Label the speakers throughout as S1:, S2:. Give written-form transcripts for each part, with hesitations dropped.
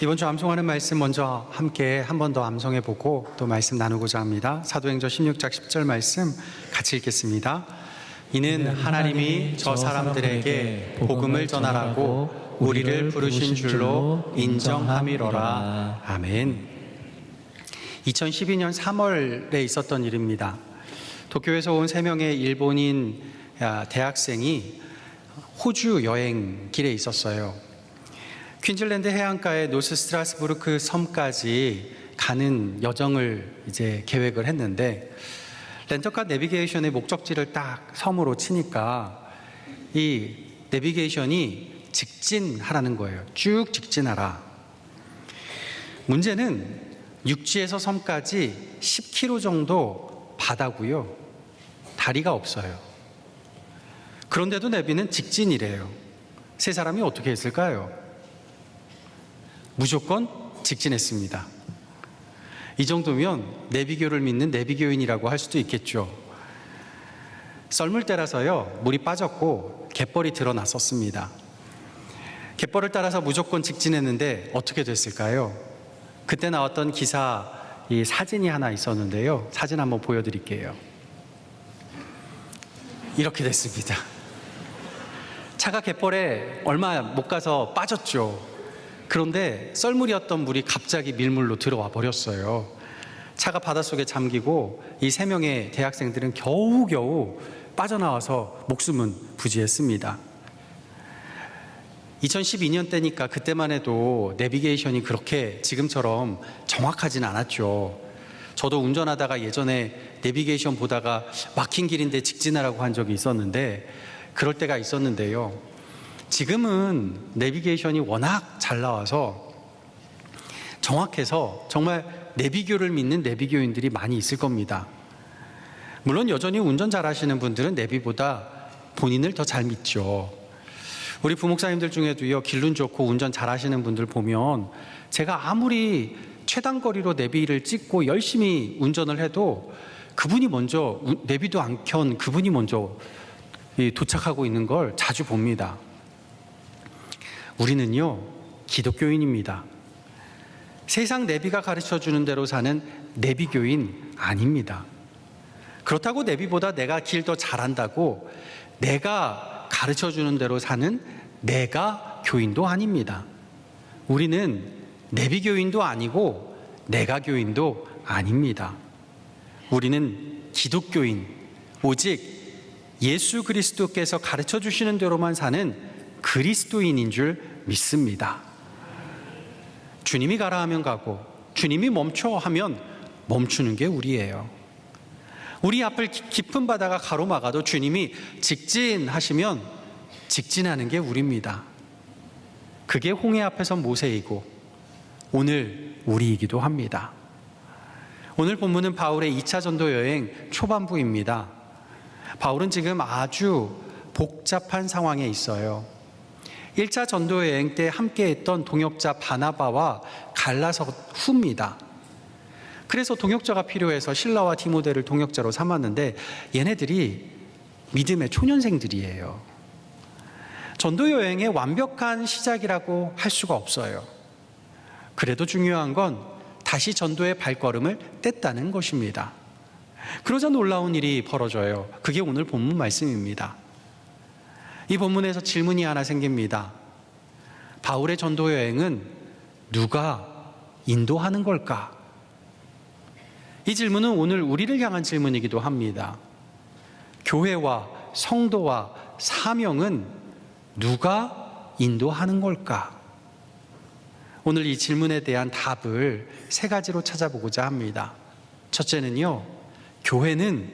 S1: 이번 주 암송하는 말씀 먼저 함께 한 번 더 암송해 보고 또 말씀 나누고자 합니다. 사도행전 16장 10절 말씀 같이 읽겠습니다. 이는 하나님이 저 사람들에게 복음을 전하라고 우리를 부르신 줄로 인정함이로라. 아멘. 2012년 3월에 있었던 일입니다. 도쿄에서 온 3명의 일본인 대학생이 호주 여행 길에 있었어요. 퀸즐랜드 해안가의 노스 스트라스부르크 섬까지 가는 여정을 이제 계획을 했는데, 렌터카 내비게이션의 목적지를 딱 섬으로 치니까 이 내비게이션이 직진하라는 거예요. 쭉 직진하라. 문제는 육지에서 섬까지 10km 정도 바다고요. 다리가 없어요. 그런데도 내비는 직진이래요. 세 사람이 어떻게 했을까요? 무조건 직진했습니다. 이 정도면 내비교를 믿는 내비교인이라고 할 수도 있겠죠. 썰물 때라서요, 물이 빠졌고 갯벌이 드러났었습니다. 갯벌을 따라서 무조건 직진했는데 어떻게 됐을까요? 그때 나왔던 기사 이 사진이 하나 있었는데요. 사진 한번 보여드릴게요. 이렇게 됐습니다. 차가 갯벌에 얼마 못 가서 빠졌죠. 그런데 썰물이었던 물이 갑자기 밀물로 들어와 버렸어요. 차가 바닷속에 잠기고 이 3명의 대학생들은 겨우겨우 빠져나와서 목숨은 부지했습니다. 2012년 때니까 그때만 해도 내비게이션이 그렇게 지금처럼 정확하진 않았죠. 저도 운전하다가 예전에 내비게이션 보다가 막힌 길인데 직진하라고 한 적이 있었는데, 그럴 때가 있었는데요. 지금은 내비게이션이 워낙 잘 나와서 정확해서 정말 내비교를 믿는 내비교인들이 많이 있을 겁니다. 물론 여전히 운전 잘하시는 분들은 내비보다 본인을 더 잘 믿죠. 우리 부목사님들 중에도요, 길눈 좋고 운전 잘하시는 분들 보면 제가 아무리 최단거리로 내비를 찍고 열심히 운전을 해도 그분이 먼저, 내비도 안 켠 그분이 먼저 도착하고 있는 걸 자주 봅니다. 우리는요, 기독교인입니다. 세상 내비가 가르쳐주는 대로 사는 내비교인 아닙니다. 그렇다고 내비보다 내가 길 더 잘한다고 내가 가르쳐주는 대로 사는 내가 교인도 아닙니다. 우리는 내비교인도 아니고 내가 교인도 아닙니다. 우리는 기독교인, 오직 예수 그리스도께서 가르쳐주시는 대로만 사는 그리스도인인 줄 믿습니다. 주님이 가라 하면 가고 주님이 멈춰 하면 멈추는 게 우리예요. 우리 앞을 깊은 바다가 가로막아도 주님이 직진하시면 직진하는 게 우리입니다. 그게 홍해 앞에서 모세이고 오늘 우리이기도 합니다. 오늘 본문은 바울의 2차 전도 여행 초반부입니다. 바울은 지금 아주 복잡한 상황에 있어요. 1차 전도 여행 때 함께했던 동역자 바나바와 갈라서 후입니다. 그래서 동역자가 필요해서 실라와 디모데를 동역자로 삼았는데 얘네들이 믿음의 초년생들이에요. 전도 여행의 완벽한 시작이라고 할 수가 없어요. 그래도 중요한 건 다시 전도의 발걸음을 뗐다는 것입니다. 그러자 놀라운 일이 벌어져요. 그게 오늘 본문 말씀입니다. 이 본문에서 질문이 하나 생깁니다. 바울의 전도 여행은 누가 인도하는 걸까? 이 질문은 오늘 우리를 향한 질문이기도 합니다. 교회와 성도와 사명은 누가 인도하는 걸까? 오늘 이 질문에 대한 답을 3가지로 찾아보고자 합니다. 첫째는요, 교회는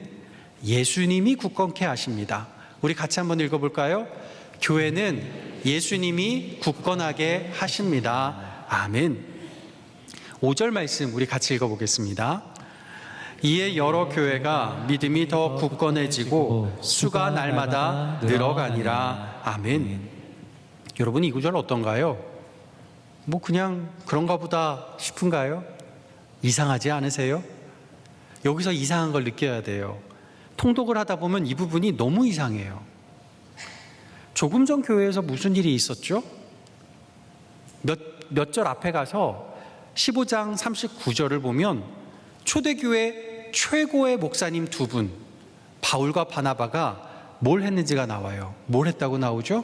S1: 예수님이 굳건케 하십니다. 우리 같이 한번 읽어볼까요? 교회는 예수님이 굳건하게 하십니다. 아멘. 5절 말씀 우리 같이 읽어보겠습니다. 이에 여러 교회가 믿음이 더 굳건해지고 수가 날마다 늘어가니라. 아멘. 여러분, 이 구절 어떤가요? 뭐 그냥 그런가 보다 싶은가요? 이상하지 않으세요? 여기서 이상한 걸 느껴야 돼요. 통독을 하다 보면 이 부분이 너무 이상해요. 조금 전 교회에서 무슨 일이 있었죠? 몇 절 앞에 가서 15장 39절을 보면 초대교회 최고의 목사님 두 분, 바울과 바나바가 뭘 했는지가 나와요. 뭘 했다고 나오죠?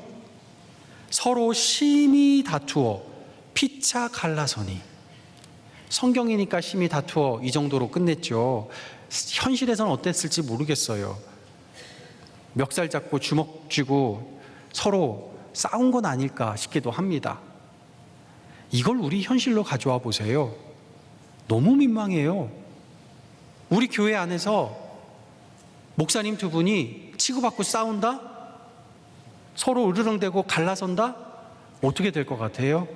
S1: 서로 심히 다투어 피차 갈라서니. 성경이니까 심히 다투어 이 정도로 끝냈죠. 현실에서는 어땠을지 모르겠어요. 멱살 잡고 주먹 쥐고 서로 싸운 건 아닐까 싶기도 합니다. 이걸 우리 현실로 가져와 보세요. 너무 민망해요. 우리 교회 안에서 목사님 두 분이 치고받고 싸운다? 서로 으르렁대고 갈라선다? 어떻게 될 것 같아요?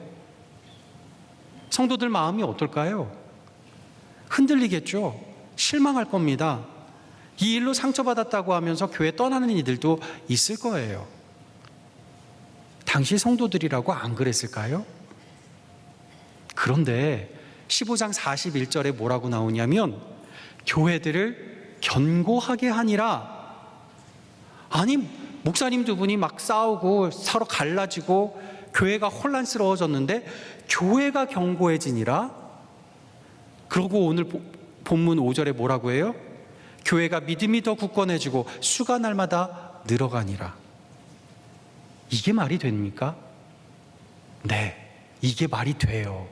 S1: 성도들 마음이 어떨까요? 흔들리겠죠? 실망할 겁니다. 이 일로 상처받았다고 하면서 교회 떠나는 이들도 있을 거예요. 당시 성도들이라고 안 그랬을까요? 그런데 15장 41절에 뭐라고 나오냐면 교회들을 견고하게 하니라. 아니, 목사님 두 분이 막 싸우고 서로 갈라지고 교회가 혼란스러워졌는데 교회가 견고해지니라. 그러고 오늘 본문 5절에 뭐라고 해요? 교회가 믿음이 더 굳건해지고 수가 날마다 늘어가니라. 이게 말이 됩니까? 네, 이게 말이 돼요.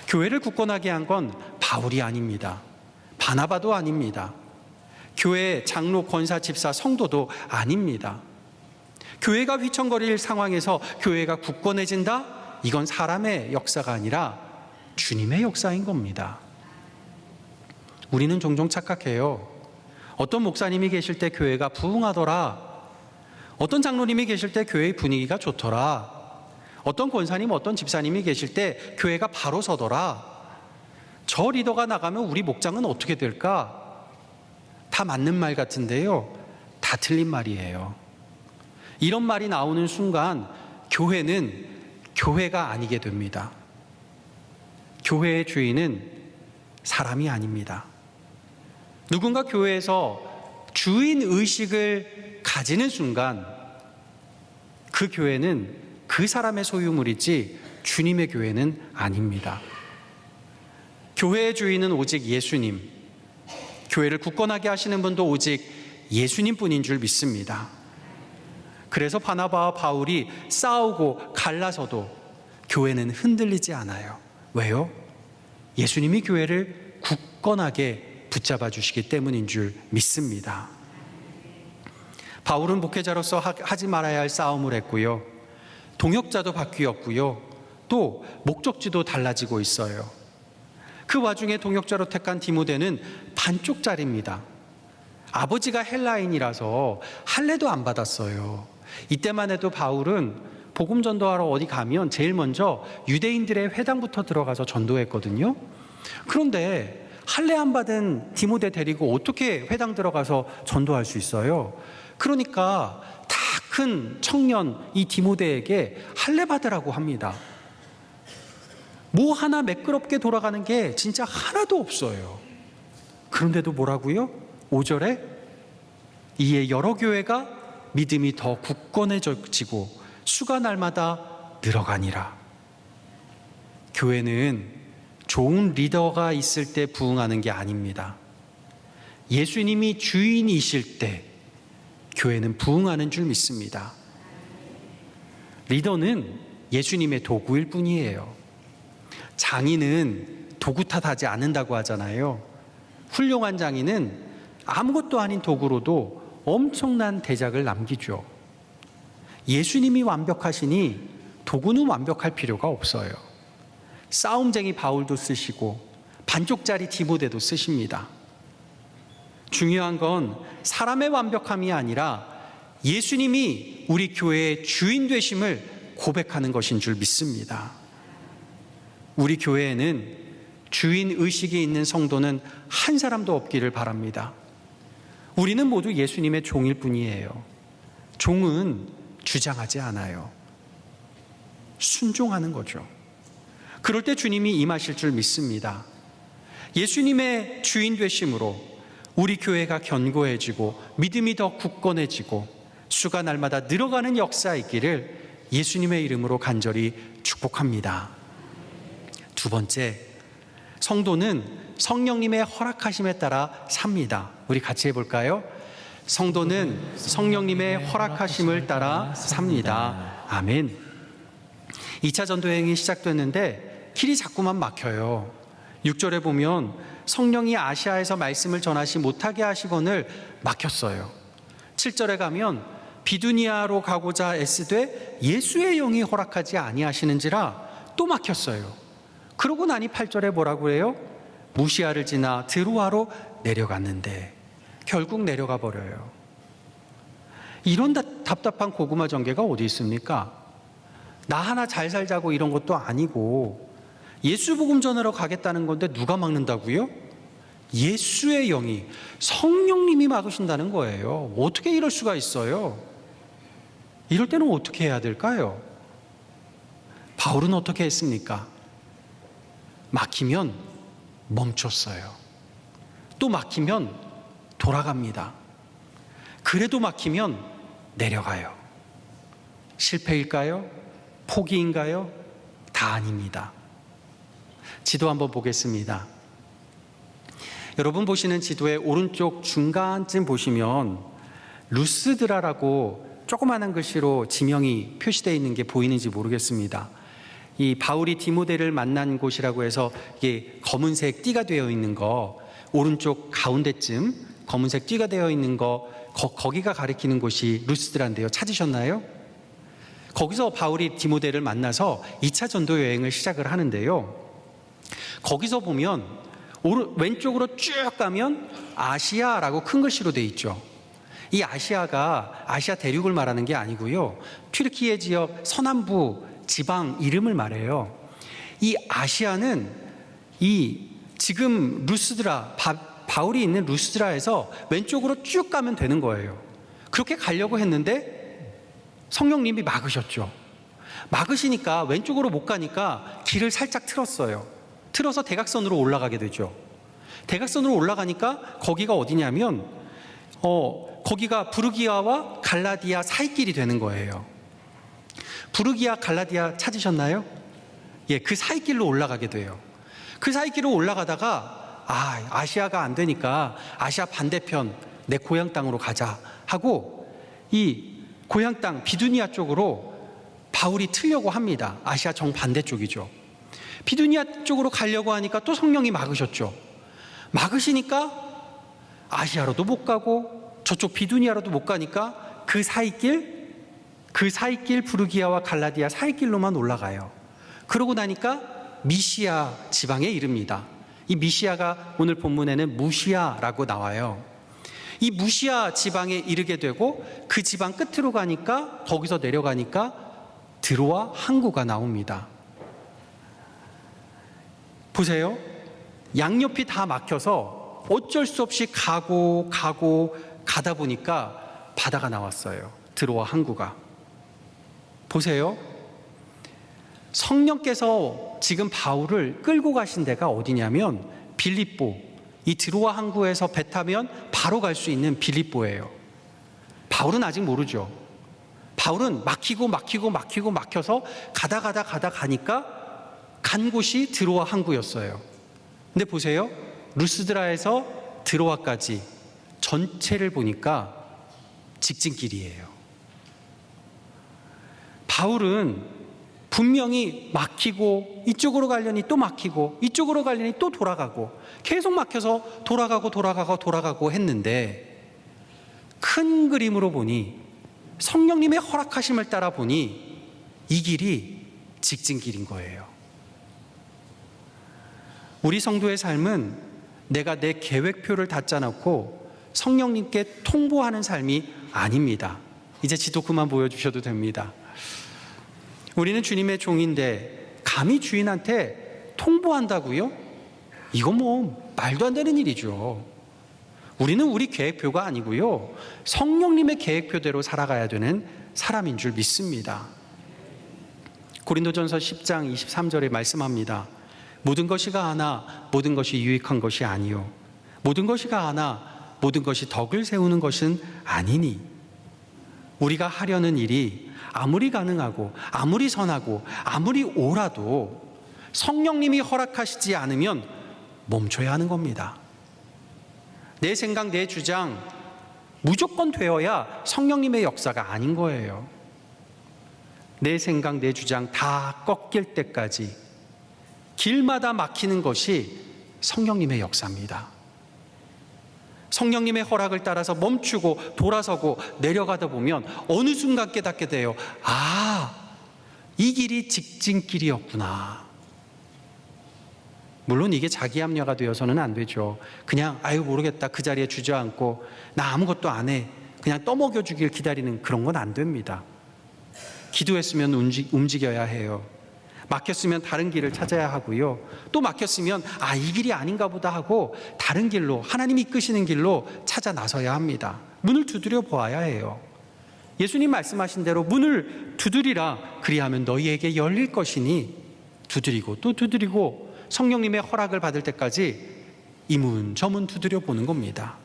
S1: 교회를 굳건하게 한 건 바울이 아닙니다. 바나바도 아닙니다. 교회 장로, 권사, 집사, 성도도 아닙니다. 교회가 휘청거릴 상황에서 교회가 굳건해진다? 이건 사람의 역사가 아니라 주님의 역사인 겁니다. 우리는 종종 착각해요. 어떤 목사님이 계실 때 교회가 부흥하더라. 어떤 장로님이 계실 때 교회의 분위기가 좋더라. 어떤 권사님, 어떤 집사님이 계실 때 교회가 바로 서더라. 저 리더가 나가면 우리 목장은 어떻게 될까? 다 맞는 말 같은데요. 다 틀린 말이에요. 이런 말이 나오는 순간 교회는 교회가 아니게 됩니다. 교회의 주인은 사람이 아닙니다. 누군가 교회에서 주인 의식을 가지는 순간 그 교회는 그 사람의 소유물이지 주님의 교회는 아닙니다. 교회의 주인은 오직 예수님, 교회를 굳건하게 하시는 분도 오직 예수님 뿐인 줄 믿습니다. 그래서 바나바와 바울이 싸우고 갈라서도 교회는 흔들리지 않아요. 왜요? 예수님이 교회를 굳건하게 붙잡아 주시기 때문인 줄 믿습니다. 바울은 목회자로서 하지 말아야 할 싸움을 했고요. 동역자도 바뀌었고요. 또 목적지도 달라지고 있어요. 그 와중에 동역자로 택한 디모데는 반쪽짜리입니다. 아버지가 헬라인이라서 할례도 안 받았어요. 이때만 해도 바울은 복음 전도하러 어디 가면 제일 먼저 유대인들의 회당부터 들어가서 전도했거든요. 그런데 할례 안 받은 디모데 데리고 어떻게 회당 들어가서 전도할 수 있어요? 그러니까 다 큰 청년 이 디모데에게 할례 받으라고 합니다. 뭐 하나 매끄럽게 돌아가는 게 진짜 하나도 없어요. 그런데도 뭐라고요? 5절에 이에 여러 교회가 믿음이 더 굳건해지고 수가 날마다 늘어가니라. 교회는 좋은 리더가 있을 때 부흥하는 게 아닙니다. 예수님이 주인이실 때 교회는 부흥하는 줄 믿습니다. 리더는 예수님의 도구일 뿐이에요. 장인은 도구 탓하지 않는다고 하잖아요. 훌륭한 장인은 아무것도 아닌 도구로도 엄청난 대작을 남기죠. 예수님이 완벽하시니 도구는 완벽할 필요가 없어요. 싸움쟁이 바울도 쓰시고 반쪽짜리 디모데도 쓰십니다. 중요한 건 사람의 완벽함이 아니라 예수님이 우리 교회의 주인 되심을 고백하는 것인 줄 믿습니다. 우리 교회에는 주인 의식이 있는 성도는 한 사람도 없기를 바랍니다. 우리는 모두 예수님의 종일 뿐이에요. 종은 주장하지 않아요. 순종하는 거죠. 그럴 때 주님이 임하실 줄 믿습니다. 예수님의 주인 되심으로 우리 교회가 견고해지고 믿음이 더 굳건해지고 수가 날마다 늘어가는 역사 있기를 예수님의 이름으로 간절히 축복합니다. 두 번째, 성도는 성령님의 허락하심에 따라 삽니다. 우리 같이 해볼까요? 성도는 성령님의 허락하심을 따라 삽니다. 아멘. 2차 전도여행이 시작됐는데 길이 자꾸만 막혀요. 6절에 보면 성령이 아시아에서 말씀을 전하지 못하게 하시거늘 막혔어요. 7절에 가면 비두니아로 가고자 애쓰되 예수의 영이 허락하지 아니하시는지라 또 막혔어요. 그러고 나니 8절에 뭐라고 해요? 무시아를 지나 드로아로 내려갔는데 결국 내려가 버려요. 이런 답답한 고구마 전개가 어디 있습니까? 나 하나 잘 살자고 이런 것도 아니고 예수 복음 전하러 가겠다는 건데 누가 막는다고요? 예수의 영이, 성령님이 막으신다는 거예요. 어떻게 이럴 수가 있어요? 이럴 때는 어떻게 해야 될까요? 바울은 어떻게 했습니까? 막히면 멈췄어요. 또 막히면 돌아갑니다. 그래도 막히면 내려가요. 실패일까요? 포기인가요? 다 아닙니다. 지도 한번 보겠습니다. 여러분 보시는 지도의 오른쪽 중간쯤 보시면 루스드라라고 조그마한 글씨로 지명이 표시되어 있는 게 보이는지 모르겠습니다. 이 바울이 디모데를 만난 곳이라고 해서 이게 검은색 띠가 되어 있는 거, 오른쪽 가운데쯤 검은색 띠가 되어 있는 거, 거기가 가리키는 곳이 루스드라인데요. 찾으셨나요? 거기서 바울이 디모데를 만나서 2차 전도 여행을 시작을 하는데요. 거기서 보면 왼쪽으로 쭉 가면 아시아라고 큰 글씨로 되어 있죠. 이 아시아가 아시아 대륙을 말하는 게 아니고요. 튀르키예 지역 서남부 지방 이름을 말해요. 이 아시아는 이 지금 루스드라, 바울이 있는 루스드라에서 왼쪽으로 쭉 가면 되는 거예요. 그렇게 가려고 했는데 성령님이 막으셨죠. 막으시니까 왼쪽으로 못 가니까 길을 살짝 틀었어요. 틀어서 대각선으로 올라가게 되죠. 대각선으로 올라가니까 거기가 어디냐면 거기가 부르기아와 갈라디아 사이길이 되는 거예요. 부르기아, 갈라디아 찾으셨나요? 예, 그 사이길로 올라가게 돼요. 그 사이길로 올라가다가 아시아가 안 되니까 아시아 반대편 내 고향 땅으로 가자 하고 이 고향 땅 비두니아 쪽으로 바울이 틀려고 합니다. 아시아 정반대쪽이죠. 비두니아 쪽으로 가려고 하니까 또 성령이 막으셨죠. 막으시니까 아시아로도 못 가고 저쪽 비두니아로도 못 가니까 그 사이길 부르기아와 갈라디아 사이길로만 올라가요. 그러고 나니까 미시아 지방에 이릅니다. 이 미시아가 오늘 본문에는 무시아라고 나와요. 이 무시아 지방에 이르게 되고 그 지방 끝으로 가니까 거기서 내려가니까 드로아 항구가 나옵니다. 보세요. 양옆이 다 막혀서 어쩔 수 없이 가다 보니까 바다가 나왔어요. 드로아 항구가. 보세요. 성령께서 지금 바울을 끌고 가신 데가 어디냐면 빌립보, 이 드로아 항구에서 배 타면 바로 갈 수 있는 빌립보예요. 바울은 아직 모르죠. 바울은 막혀서 가니까 간 곳이 드로아 항구였어요. 근데 보세요. 루스드라에서 드로아까지 전체를 보니까 직진길이에요. 바울은 분명히 막히고 이쪽으로 가려니 또 막히고 이쪽으로 가려니 또 돌아가고 계속 막혀서 돌아가고 했는데 큰 그림으로 보니 성령님의 허락하심을 따라 보니 이 길이 직진길인 거예요. 우리 성도의 삶은 내가 내 계획표를 다 짜놓고 성령님께 통보하는 삶이 아닙니다. 이제 지도 그만 보여주셔도 됩니다. 우리는 주님의 종인데 감히 주인한테 통보한다고요? 이건 뭐 말도 안 되는 일이죠. 우리는 우리 계획표가 아니고요. 성령님의 계획표대로 살아가야 되는 사람인 줄 믿습니다. 고린도전서 10장 23절에 말씀합니다. 모든 것이 가하나 모든 것이 유익한 것이 아니요 모든 것이 가하나 모든 것이 덕을 세우는 것은 아니니 우리가 하려는 일이 아무리 가능하고 아무리 선하고 아무리 옳아도 성령님이 허락하시지 않으면 멈춰야 하는 겁니다. 내 생각, 내 주장 무조건 되어야 성령님의 역사가 아닌 거예요. 내 생각, 내 주장 다 꺾일 때까지 길마다 막히는 것이 성령님의 역사입니다. 성령님의 허락을 따라서 멈추고 돌아서고 내려가다 보면 어느 순간 깨닫게 돼요. 아, 이 길이 직진길이었구나. 물론 이게 자기 합리화가 되어서는 안 되죠. 그냥 아유 모르겠다 그 자리에 주저앉고 나 아무것도 안 해 그냥 떠먹여 주길 기다리는 그런 건 안 됩니다. 기도했으면 움직여야 해요. 막혔으면 다른 길을 찾아야 하고요. 또 막혔으면 아, 이 길이 아닌가 보다 하고 다른 길로, 하나님이 이끄시는 길로 찾아 나서야 합니다. 문을 두드려 보아야 해요. 예수님 말씀하신 대로 문을 두드리라 그리하면 너희에게 열릴 것이니 두드리고 또 두드리고 성령님의 허락을 받을 때까지 이 문 저 문 두드려 보는 겁니다.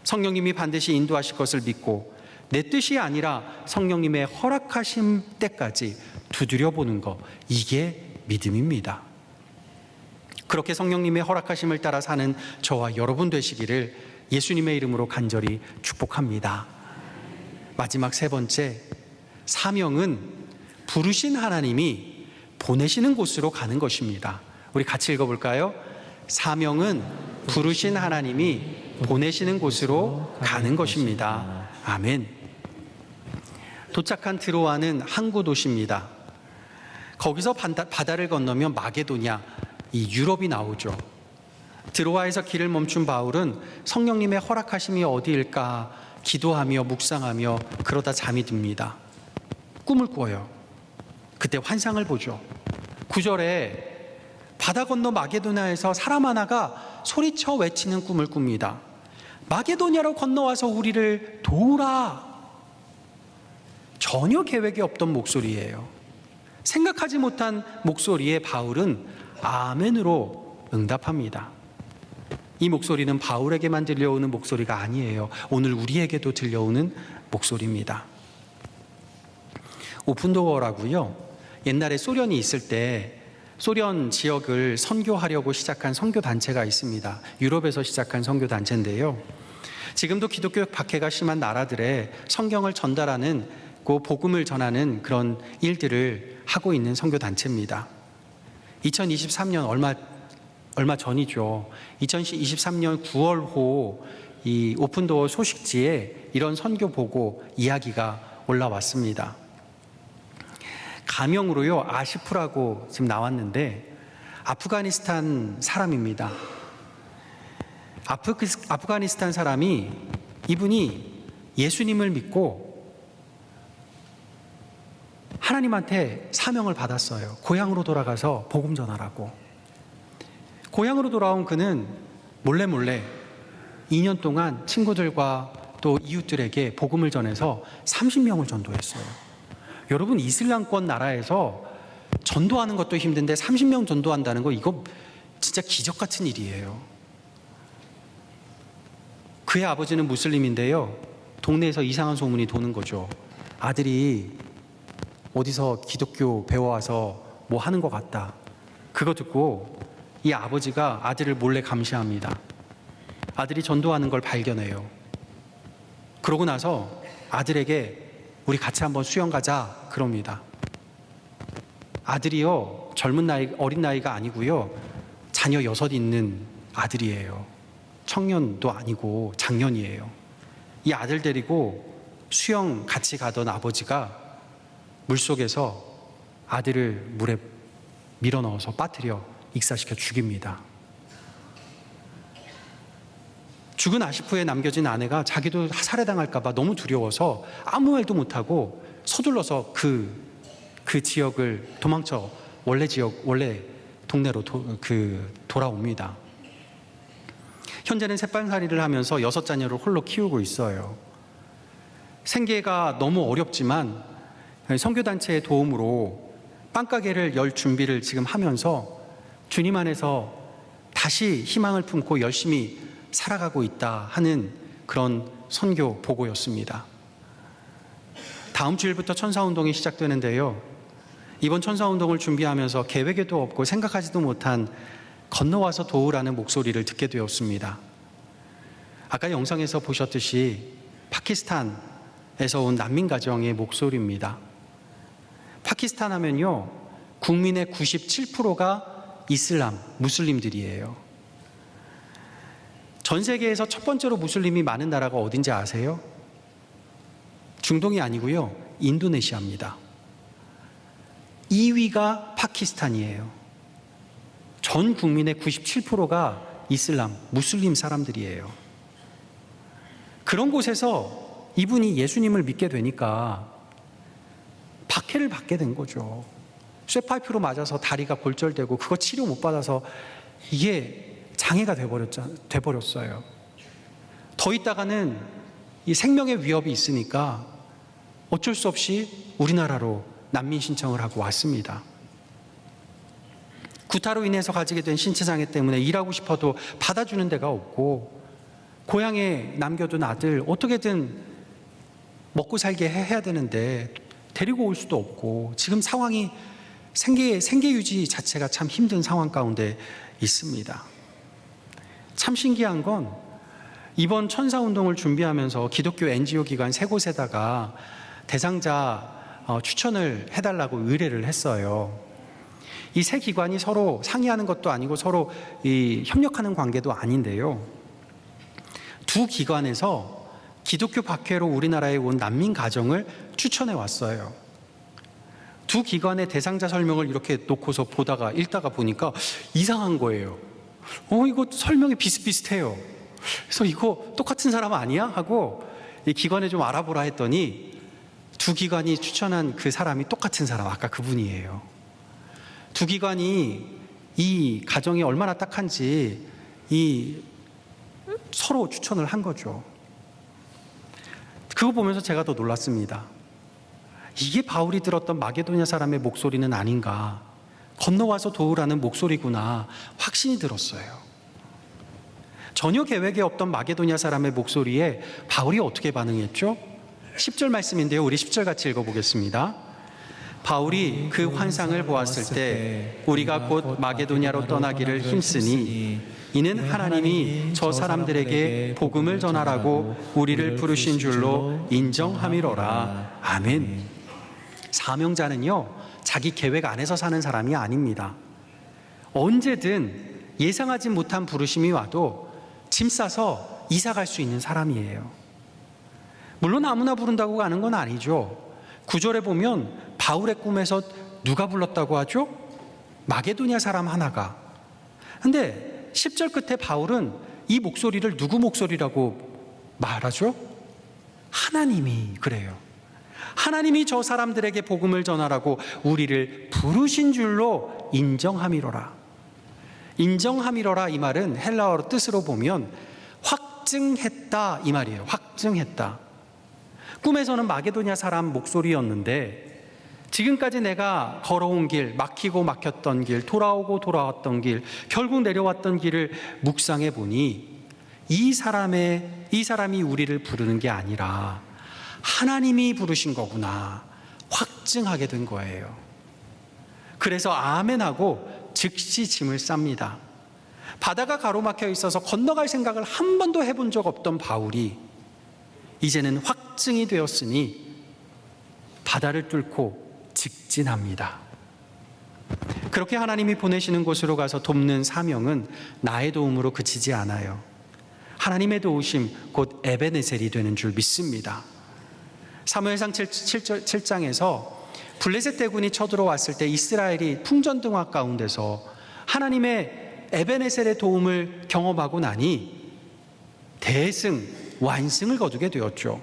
S1: 성령님이 반드시 인도하실 것을 믿고 내 뜻이 아니라 성령님의 허락하신 때까지 두드려 보는 것, 이게 믿음입니다. 그렇게 성령님의 허락하심을 따라 사는 저와 여러분 되시기를 예수님의 이름으로 간절히 축복합니다. 마지막 세 번째, 사명은 부르신 하나님이 보내시는 곳으로 가는 것입니다. 우리 같이 읽어볼까요? 사명은 부르신 하나님이 보내시는 곳으로 가는 것입니다. 아멘. 도착한 드로아는 항구 도시입니다. 거기서 바다를 건너면 마게도냐, 이 유럽이 나오죠. 드로아에서 길을 멈춘 바울은 성령님의 허락하심이 어디일까 기도하며 묵상하며 그러다 잠이 듭니다. 꿈을 꿔요. 그때 환상을 보죠. 9절에 바다 건너 마게도냐에서 사람 하나가 소리쳐 외치는 꿈을 꿉니다. 마게도냐로 건너와서 우리를 도우라. 전혀 계획이 없던 목소리예요. 생각하지 못한 목소리에 바울은 아멘으로 응답합니다. 이 목소리는 바울에게만 들려오는 목소리가 아니에요. 오늘 우리에게도 들려오는 목소리입니다. 오픈도어라고요. 옛날에 소련이 있을 때 소련 지역을 선교하려고 시작한 선교단체가 있습니다. 유럽에서 시작한 선교단체인데요. 지금도 기독교 박해가 심한 나라들에 성경을 전달하는 그 복음을 전하는 그런 일들을 하고 있는 선교단체입니다. 2023년 얼마 전이죠. 2023년 9월호 이 오픈도어 소식지에 이런 선교 보고 이야기가 올라왔습니다. 가명으로요, 아시프라고 지금 나왔는데 아프가니스탄 사람입니다. 아프가니스탄 사람이 이분이 예수님을 믿고 하나님한테 사명을 받았어요. 고향으로 돌아가서 복음 전하라고. 고향으로 돌아온 그는 몰래 2년 동안 친구들과 또 이웃들에게 복음을 전해서 30명을 전도했어요. 여러분, 이슬람권 나라에서 전도하는 것도 힘든데 30명 전도한다는 거, 이거 진짜 기적 같은 일이에요. 그의 아버지는 무슬림인데요, 동네에서 이상한 소문이 도는 거죠. 아들이 어디서 기독교 배워와서 뭐 하는 것 같다. 그거 듣고 이 아버지가 아들을 몰래 감시합니다. 아들이 전도하는 걸 발견해요. 그러고 나서 아들에게 우리 같이 한번 수영 가자 그럽니다. 아들이요, 어린 나이가 아니고요, 자녀 6 있는 아들이에요. 청년도 아니고 장년이에요. 이 아들 데리고 수영 같이 가던 아버지가 물속에서 아들을 물에 밀어넣어서 빠뜨려 익사시켜 죽입니다. 죽은 아시프에 남겨진 아내가 자기도 살해당할까 봐 너무 두려워서 아무 말도 못하고 서둘러서 그 지역을 도망쳐 원래 동네로 돌아옵니다. 현재는 셋방살이를 하면서 6 자녀를 홀로 키우고 있어요. 생계가 너무 어렵지만 선교단체의 도움으로 빵가게를 열 준비를 지금 하면서 주님 안에서 다시 희망을 품고 열심히 살아가고 있다 하는 그런 선교 보고였습니다. 다음 주일부터 천사운동이 시작되는데요. 이번 천사운동을 준비하면서 계획에도 없고 생각하지도 못한 건너와서 도우라는 목소리를 듣게 되었습니다. 아까 영상에서 보셨듯이 파키스탄에서 온 난민 가정의 목소리입니다. 파키스탄 하면요, 국민의 97%가 이슬람, 무슬림들이에요. 전 세계에서 첫 번째로 무슬림이 많은 나라가 어딘지 아세요? 중동이 아니고요, 인도네시아입니다. 2위가 파키스탄이에요. 전 국민의 97%가 이슬람, 무슬림 사람들이에요. 그런 곳에서 이분이 예수님을 믿게 되니까 박해를 받게 된 거죠. 쇠파이프로 맞아서 다리가 골절되고 그거 치료 못 받아서 이게 장애가 돼버렸어요. 더 있다가는 이 생명의 위협이 있으니까 어쩔 수 없이 우리나라로 난민 신청을 하고 왔습니다. 구타로 인해서 가지게 된 신체장애 때문에 일하고 싶어도 받아주는 데가 없고, 고향에 남겨둔 아들 어떻게든 먹고 살게 해야 되는데 데리고 올 수도 없고, 지금 상황이 생계 유지 자체가 참 힘든 상황 가운데 있습니다. 참 신기한 건 이번 천사운동을 준비하면서 기독교 NGO 기관 3곳에다가 대상자 추천을 해달라고 의뢰를 했어요. 이 3기관이 서로 상의하는 것도 아니고 서로 협력하는 관계도 아닌데요. 2기관에서 기독교 박해로 우리나라에 온 난민 가정을 추천해 왔어요. 2기관의 대상자 설명을 이렇게 놓고서 읽다가 보니까 이상한 거예요. 이거 설명이 비슷비슷해요. 그래서 이거 똑같은 사람 아니야? 하고 이 기관에 좀 알아보라 했더니 2기관이 추천한 그 사람이 똑같은 사람, 아까 그분이에요. 2기관이 이 가정이 얼마나 딱한지 서로 추천을 한 거죠. 그거 보면서 제가 더 놀랐습니다. 이게 바울이 들었던 마게도냐 사람의 목소리는 아닌가, 건너와서 도우라는 목소리구나 확신이 들었어요. 전혀 계획에 없던 마게도냐 사람의 목소리에 바울이 어떻게 반응했죠? 10절 말씀인데요, 우리 10절 같이 읽어보겠습니다. 바울이 그 환상을 보았을 때 우리가 곧 마게도냐로 떠나기를 힘쓰니 이는 하나님이 저 사람들에게 복음을 전하라고 우리를 부르신 줄로 인정함이로라. 아멘. 사명자는요, 자기 계획 안에서 사는 사람이 아닙니다. 언제든 예상하지 못한 부르심이 와도 짐 싸서 이사 갈 수 있는 사람이에요. 물론 아무나 부른다고 가는 건 아니죠. 9절에 보면 바울의 꿈에서 누가 불렀다고 하죠? 마게도냐 사람 하나가. 근데 10절 끝에 바울은 이 목소리를 누구 목소리라고 말하죠? 하나님이 그래요. 하나님이 저 사람들에게 복음을 전하라고 우리를 부르신 줄로 인정함이로라. 인정함이로라, 이 말은 헬라어로 뜻으로 보면 확증했다, 이 말이에요. 확증했다. 꿈에서는 마게도냐 사람 목소리였는데 지금까지 내가 걸어온 길, 막히고 막혔던 길, 돌아오고 돌아왔던 길, 결국 내려왔던 길을 묵상해 보니 이 사람이 우리를 부르는 게 아니라 하나님이 부르신 거구나 확증하게 된 거예요. 그래서 아멘하고 즉시 짐을 쌉니다. 바다가 가로막혀 있어서 건너갈 생각을 한 번도 해본 적 없던 바울이 이제는 확증이 되었으니 바다를 뚫고 직진합니다. 그렇게 하나님이 보내시는 곳으로 가서 돕는 사명은 나의 도움으로 그치지 않아요. 하나님의 도우심, 곧 에베네셀이 되는 줄 믿습니다. 사무엘상 7장에서 블레셋 대군이 쳐들어왔을 때 이스라엘이 풍전등화 가운데서 하나님의 에베네셀의 도움을 경험하고 나니 대승, 완승을 거두게 되었죠.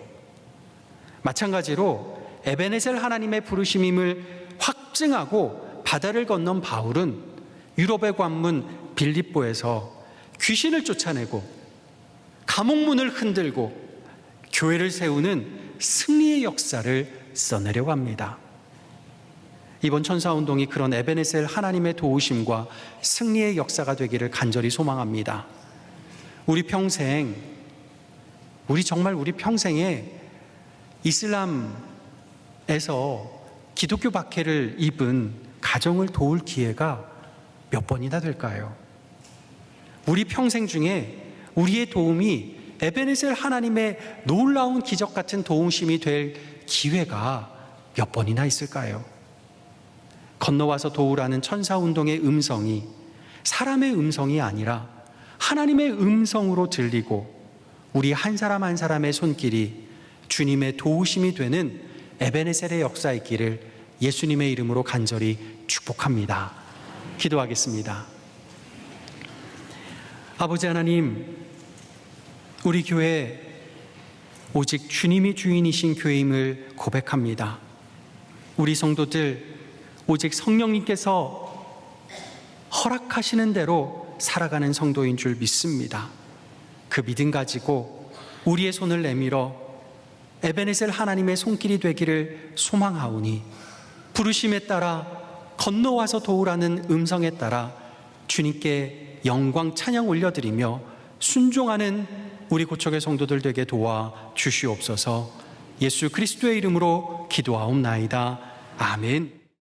S1: 마찬가지로 에베네셀 하나님의 부르심임을 확증하고 바다를 건넌 바울은 유럽의 관문 빌립보에서 귀신을 쫓아내고 감옥문을 흔들고 교회를 세우는 승리의 역사를 써내려갑니다. 이번 천사운동이 그런 에베네셀 하나님의 도우심과 승리의 역사가 되기를 간절히 소망합니다. 우리 정말 우리 평생에 이슬람 기독교 박해를 입은 가정을 도울 기회가 몇 번이나 될까요? 우리 평생 중에 우리의 도움이 에베네셀 하나님의 놀라운 기적 같은 도움심이 될 기회가 몇 번이나 있을까요? 건너와서 도우라는 천사운동의 음성이 사람의 음성이 아니라 하나님의 음성으로 들리고 우리 한 사람 한 사람의 손길이 주님의 도우심이 되는 에베네셀의 역사의 길을 예수님의 이름으로 간절히 축복합니다. 기도하겠습니다. 아버지 하나님, 우리 교회 오직 주님이 주인이신 교회임을 고백합니다. 우리 성도들 오직 성령님께서 허락하시는 대로 살아가는 성도인 줄 믿습니다. 그 믿음 가지고 우리의 손을 내밀어 에베네셀 하나님의 손길이 되기를 소망하오니 부르심에 따라 건너와서 도우라는 음성에 따라 주님께 영광 찬양 올려드리며 순종하는 우리 고척의 성도들 되게 도와 주시옵소서. 예수 그리스도의 이름으로 기도하옵나이다. 아멘.